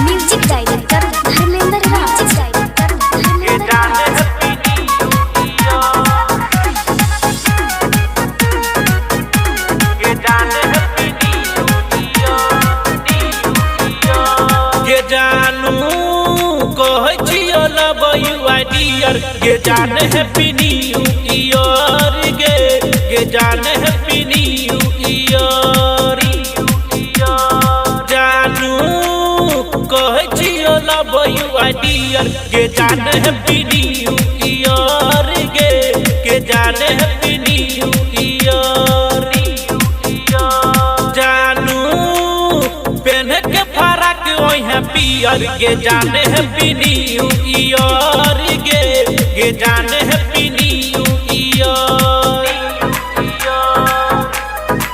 Music director Dharmendra राज। गे जाने happy new year गे जाने हैप्पी न्यू ईयर जानू कहे छियो लव यू आई डियर गे जाने हैप्पी न्यू ईयर गे जाने हैप्पी न्यू ईयर जानू पहन के फराक ओई हैप्पी ईयर गे जाने हैप्पी न्यू ईयर गे जाने हैप्पी न्यू ईयर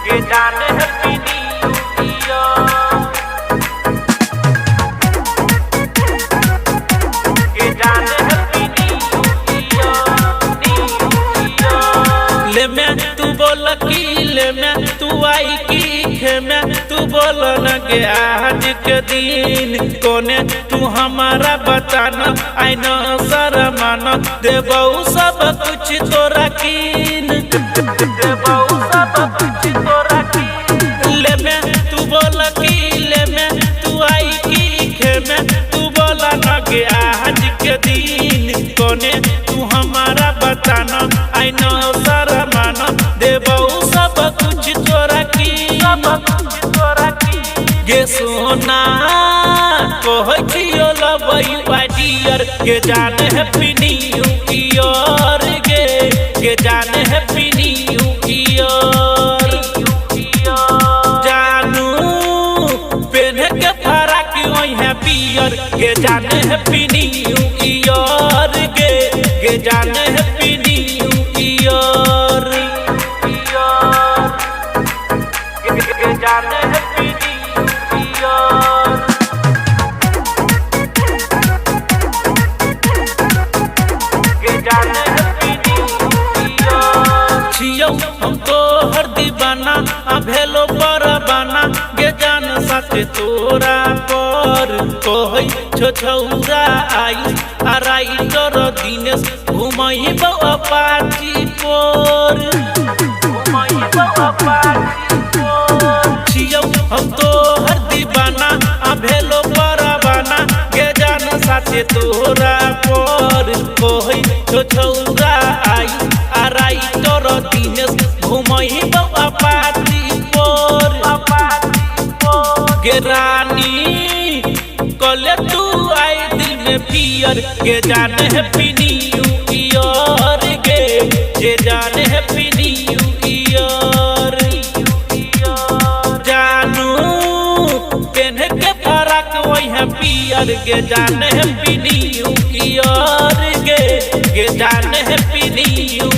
गे जाने हैप्पी न्यू ईयर गे जाने हैप्पी न्यू ईयर ले मैं तू बोल की ले मैं तू आई की खे मैं तू बोल न गे आज के दिन कोने तू हमारा बताना आई नो शरमाना देबऊ सब कुछ तोरा कीन देबऊ सब कुछ तोरा कीन ले मैं तू बोल की ले मैं तू आई की खे मैं तू बोला न गे आज के दिन कोने तू हमारा बताना आई नो शरमाना देबऊ सब कुछ तोरा कीन सब कुछ तोरा कीन गे सोना कहे छियो लव यू आई डियर गे जाने हैप्पी न्यू ईयर गे जाने हैप्पी न्यू ईयर जानू पहन के फराक ओई हैप्पी ईयर गे जाने हैप्पी न्यू ईयर गे जाने हैप्पी न्यू ईयर गे जाने हैप्पी न्यू ईयर हम तो हर दीवाना अभेलो पर बाना गे जान साथे तोरा पर कोई छोछौरा आई आराई तोर दिनेश घुमई बा पाची पर घुमई बा पाची पर छियौ हम तो हर दीवाना अभेलो पर बाना गे जान साथे तोरा पर कोई छोछौरा आई आराई तोर दिनेश घुमई बा पाती पर गे रानी कले तू आई दिल में पियर गे जाने हैप्पी न्यू ईयर गे जाने हैप्पी न्यू ईयर जानू पहन के फराक ओई हैप्पी ईयर गे जाने हैप्पी न्यू ईयर गे जाने हैप्पी न्यू